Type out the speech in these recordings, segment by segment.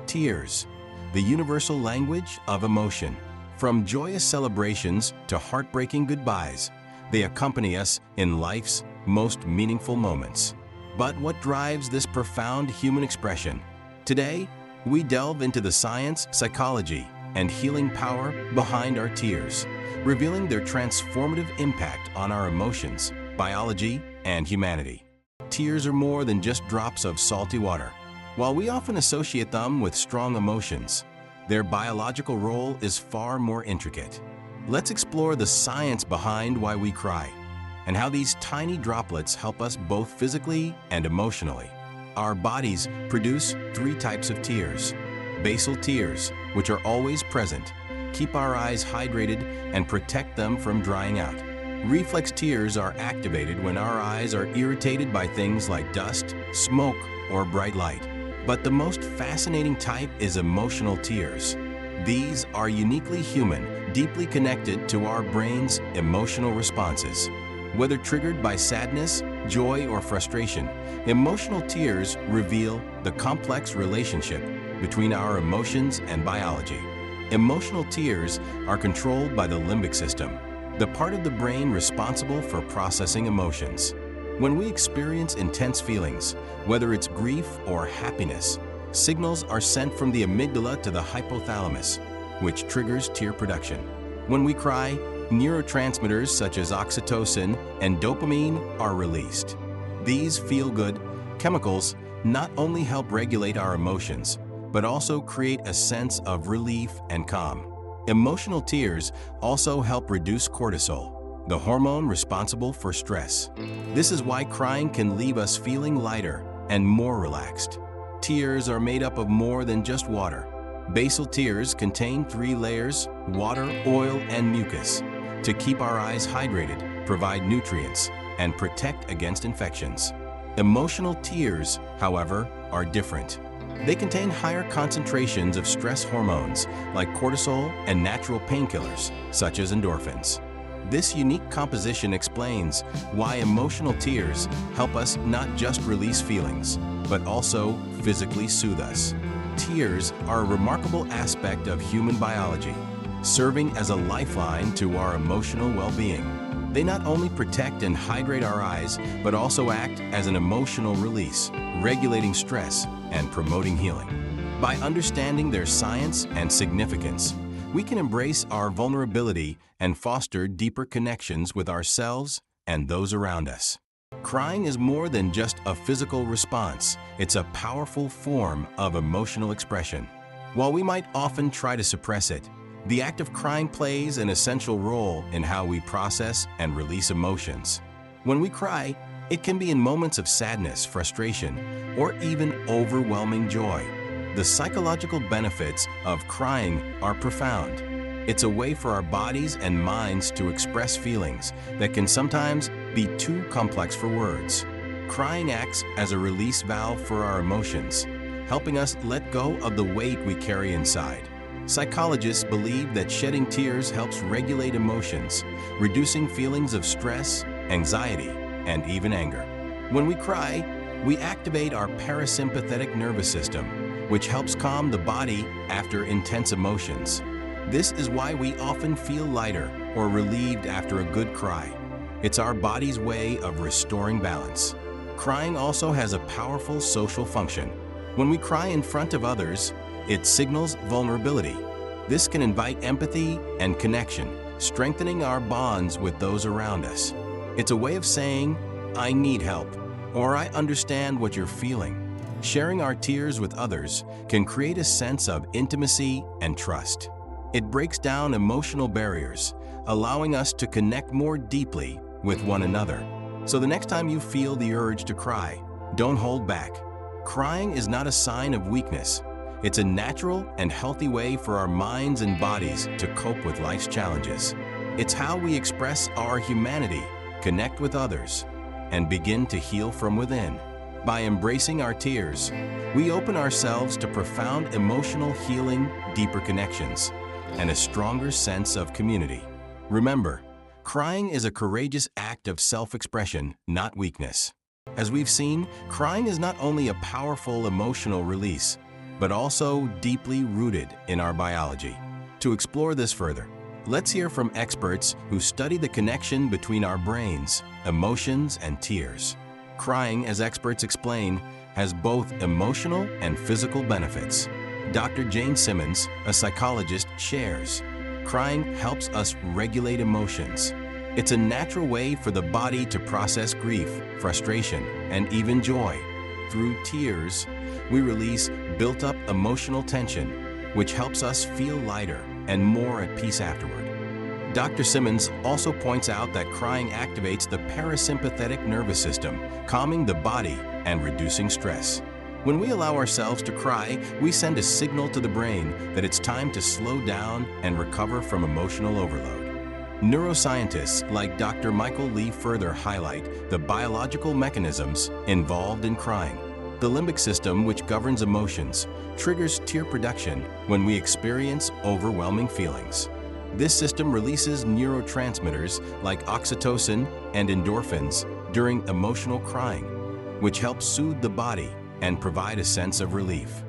Tears, the universal language of emotion. From joyous celebrations to heartbreaking goodbyes, they accompany us in life's most meaningful moments. But what drives this profound human expression? Today, we delve into the science, psychology, and healing power behind our tears, revealing their transformative impact on our emotions, biology, and humanity. Tears are more than just drops of salty water. While we often associate them with strong emotions, their biological role is far more intricate. Let's explore the science behind why we cry and how these tiny droplets help us both physically and emotionally. Our bodies produce three types of tears. Basal tears, which are always present, keep our eyes hydrated and protect them from drying out. Reflex tears are activated when our eyes are irritated by things like dust, smoke, or bright light. But the most fascinating type is emotional tears. These are uniquely human, deeply connected to our brain's emotional responses. Whether triggered by sadness, joy, or frustration, emotional tears reveal the complex relationship between our emotions and biology. Emotional tears are controlled by the limbic system, the part of the brain responsible for processing emotions. When we experience intense feelings, whether it's grief or happiness, signals are sent from the amygdala to the hypothalamus, which triggers tear production. When we cry, neurotransmitters such as oxytocin and dopamine are released. These feel-good chemicals not only help regulate our emotions, but also create a sense of relief and calm. Emotional tears also help reduce cortisol, the hormone responsible for stress. This is why crying can leave us feeling lighter and more relaxed. Tears are made up of more than just water. Basal tears contain three layers: water, oil, and mucus, to keep our eyes hydrated, provide nutrients, and protect against infections. Emotional tears, however, are different. They contain higher concentrations of stress hormones like cortisol and natural painkillers, such as endorphins. This unique composition explains why emotional tears help us not just release feelings, but also physically soothe us. Tears are a remarkable aspect of human biology, serving as a lifeline to our emotional well-being. They not only protect and hydrate our eyes, but also act as an emotional release, regulating stress and promoting healing. By understanding their science and significance, we can embrace our vulnerability and foster deeper connections with ourselves and those around us. Crying is more than just a physical response. It's a powerful form of emotional expression. While we might often try to suppress it, the act of crying plays an essential role in how we process and release emotions. When we cry, it can be in moments of sadness, frustration, or even overwhelming joy. The psychological benefits of crying are profound. It's a way for our bodies and minds to express feelings that can sometimes be too complex for words. Crying acts as a release valve for our emotions, helping us let go of the weight we carry inside. Psychologists believe that shedding tears helps regulate emotions, reducing feelings of stress, anxiety, and even anger. When we cry, we activate our parasympathetic nervous system, which helps calm the body after intense emotions. This is why we often feel lighter or relieved after a good cry. It's our body's way of restoring balance. Crying also has a powerful social function. When we cry in front of others, it signals vulnerability. This can invite empathy and connection, strengthening our bonds with those around us. It's a way of saying, "I need help," or "I understand what you're feeling." Sharing our tears with others can create a sense of intimacy and trust. It breaks down emotional barriers, allowing us to connect more deeply with one another. So the next time you feel the urge to cry, don't hold back. Crying is not a sign of weakness. It's a natural and healthy way for our minds and bodies to cope with life's challenges. It's how we express our humanity, connect with others, and begin to heal from within. By embracing our tears, we open ourselves to profound emotional healing, deeper connections, and a stronger sense of community. Remember, crying is a courageous act of self-expression, not weakness. As we've seen, crying is not only a powerful emotional release, but also deeply rooted in our biology. To explore this further, let's hear from experts who study the connection between our brains, emotions, and tears. Crying, as experts explain, has both emotional and physical benefits. Dr. Jane Simmons, a psychologist, shares, crying helps us regulate emotions. It's a natural way for the body to process grief, frustration, and even joy. Through tears, we release built-up emotional tension, which helps us feel lighter and more at peace afterward. Dr. Simmons also points out that crying activates the parasympathetic nervous system, calming the body and reducing stress. When we allow ourselves to cry, we send a signal to the brain that it's time to slow down and recover from emotional overload. Neuroscientists like Dr. Michael Lee further highlight the biological mechanisms involved in crying. The limbic system, which governs emotions, triggers tear production when we experience overwhelming feelings. This system releases neurotransmitters like oxytocin and endorphins during emotional crying, which helps soothe the body and provide a sense of relief.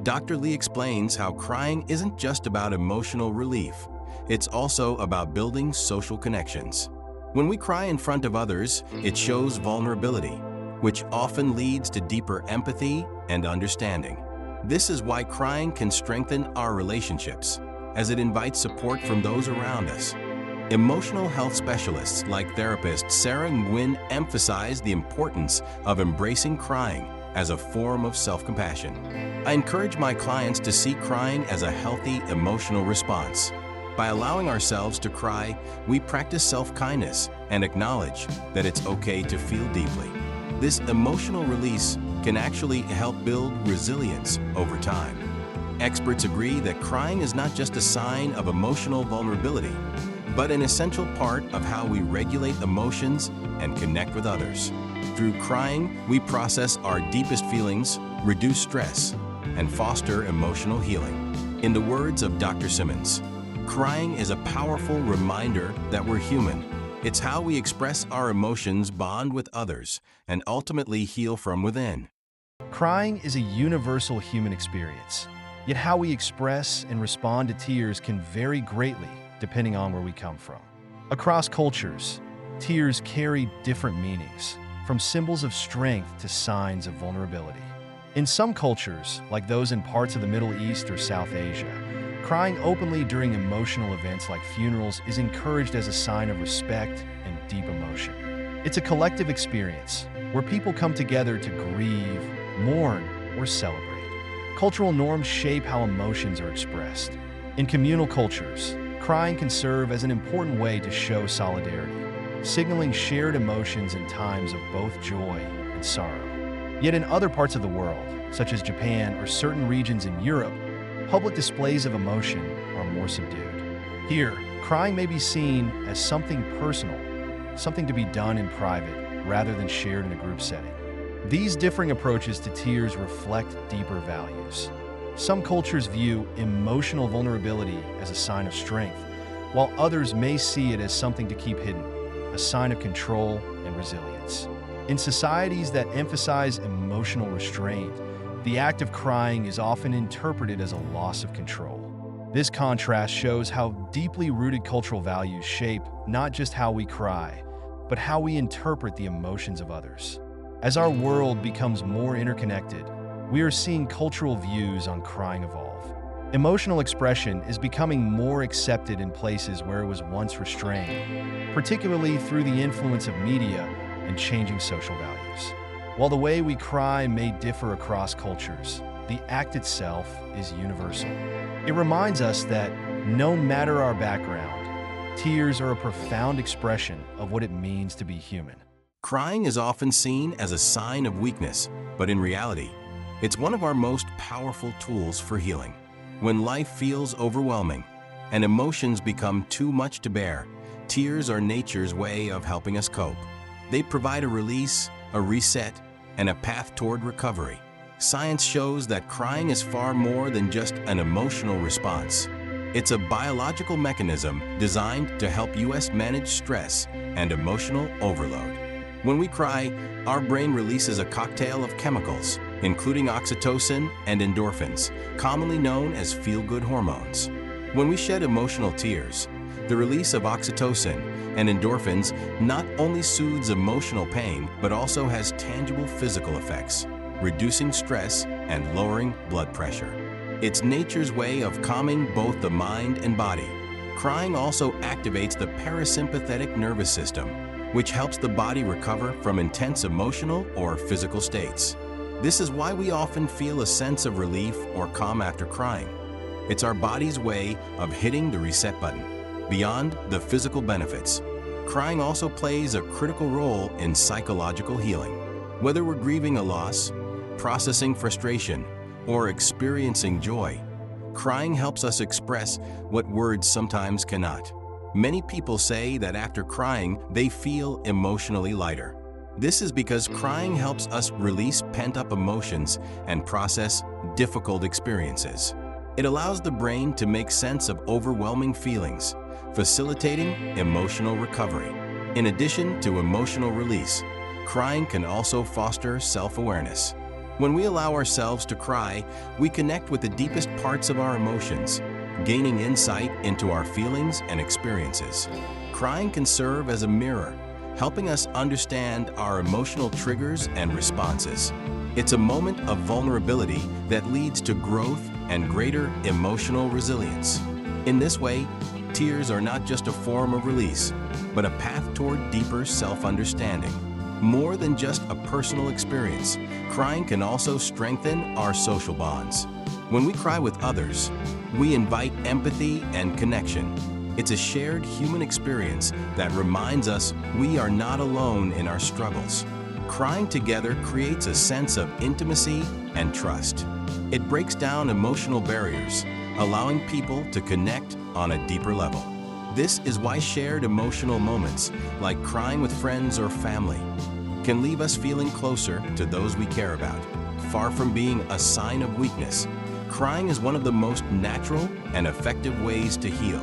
Dr. Lee explains how crying isn't just about emotional relief, it's also about building social connections. When we cry in front of others, it shows vulnerability, which often leads to deeper empathy and understanding. This is why crying can strengthen our relationships, as it invites support from those around us. Emotional health specialists like therapist Sarah Nguyen emphasize the importance of embracing crying as a form of self-compassion. I encourage my clients to see crying as a healthy emotional response. By allowing ourselves to cry, we practice self-kindness and acknowledge that it's okay to feel deeply. This emotional release can actually help build resilience over time. Experts agree that crying is not just a sign of emotional vulnerability, but an essential part of how we regulate emotions and connect with others. Through crying, we process our deepest feelings, reduce stress, and foster emotional healing. In the words of Dr. Simmons, crying is a powerful reminder that we're human. It's how we express our emotions, bond with others, and ultimately heal from within. Crying is a universal human experience, yet how we express and respond to tears can vary greatly depending on where we come from. Across cultures, tears carry different meanings, from symbols of strength to signs of vulnerability. In some cultures, like those in parts of the Middle East or South Asia, crying openly during emotional events like funerals is encouraged as a sign of respect and deep emotion. It's a collective experience where people come together to grieve, mourn, or celebrate. Cultural norms shape how emotions are expressed. In communal cultures, crying can serve as an important way to show solidarity, signaling shared emotions in times of both joy and sorrow. Yet in other parts of the world, such as Japan or certain regions in Europe, public displays of emotion are more subdued. Here, crying may be seen as something personal, something to be done in private rather than shared in a group setting. These differing approaches to tears reflect deeper values. Some cultures view emotional vulnerability as a sign of strength, while others may see it as something to keep hidden, a sign of control and resilience. In societies that emphasize emotional restraint, the act of crying is often interpreted as a loss of control. This contrast shows how deeply rooted cultural values shape not just how we cry, but how we interpret the emotions of others. As our world becomes more interconnected, we are seeing cultural views on crying evolve. Emotional expression is becoming more accepted in places where it was once restrained, particularly through the influence of media and changing social values. While the way we cry may differ across cultures, the act itself is universal. It reminds us that no matter our background, tears are a profound expression of what it means to be human. Crying is often seen as a sign of weakness, but in reality, it's one of our most powerful tools for healing. When life feels overwhelming and emotions become too much to bear, tears are nature's way of helping us cope. They provide a release, a reset, and a path toward recovery. Science shows that crying is far more than just an emotional response. It's a biological mechanism designed to help us manage stress and emotional overload. When we cry, our brain releases a cocktail of chemicals, including oxytocin and endorphins, commonly known as feel-good hormones. When we shed emotional tears, the release of oxytocin and endorphins not only soothes emotional pain, but also has tangible physical effects, reducing stress and lowering blood pressure. It's nature's way of calming both the mind and body. Crying also activates the parasympathetic nervous system, which helps the body recover from intense emotional or physical states. This is why we often feel a sense of relief or calm after crying. It's our body's way of hitting the reset button. Beyond the physical benefits, crying also plays a critical role in psychological healing. Whether we're grieving a loss, processing frustration, or experiencing joy, crying helps us express what words sometimes cannot. Many people say that after crying, they feel emotionally lighter. This is because crying helps us release pent-up emotions and process difficult experiences. It allows the brain to make sense of overwhelming feelings, facilitating emotional recovery. In addition to emotional release, crying can also foster self-awareness. When we allow ourselves to cry, we connect with the deepest parts of our emotions, gaining insight into our feelings and experiences. Crying can serve as a mirror, helping us understand our emotional triggers and responses. It's a moment of vulnerability that leads to growth and greater emotional resilience. In this way, tears are not just a form of release, but a path toward deeper self-understanding. More than just a personal experience, crying can also strengthen our social bonds. When we cry with others, we invite empathy and connection. It's a shared human experience that reminds us we are not alone in our struggles. Crying together creates a sense of intimacy and trust. It breaks down emotional barriers, allowing people to connect on a deeper level. This is why shared emotional moments, like crying with friends or family, can leave us feeling closer to those we care about. Far from being a sign of weakness, crying is one of the most natural and effective ways to heal.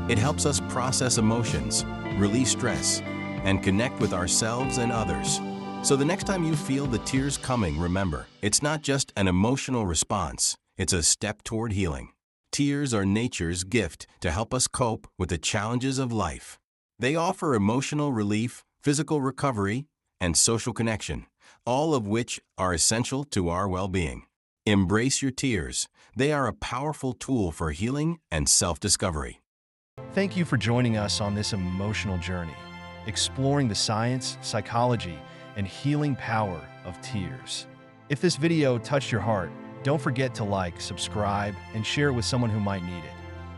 It helps us process emotions, release stress, and connect with ourselves and others. So the next time you feel the tears coming, remember, it's not just an emotional response, it's a step toward healing. Tears are nature's gift to help us cope with the challenges of life. They offer emotional relief, physical recovery, and social connection, all of which are essential to our well-being. Embrace your tears. They are a powerful tool for healing and self-discovery. Thank you for joining us on this emotional journey, exploring the science, psychology, and healing power of tears. If this video touched your heart, don't forget to like, subscribe, and share it with someone who might need it.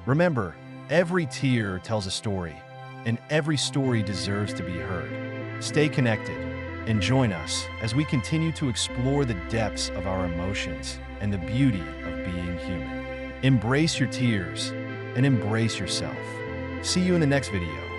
Remember, every tear tells a story, and every story deserves to be heard. Stay connected and join us as we continue to explore the depths of our emotions and the beauty of being human. Embrace your tears and embrace yourself. See you in the next video.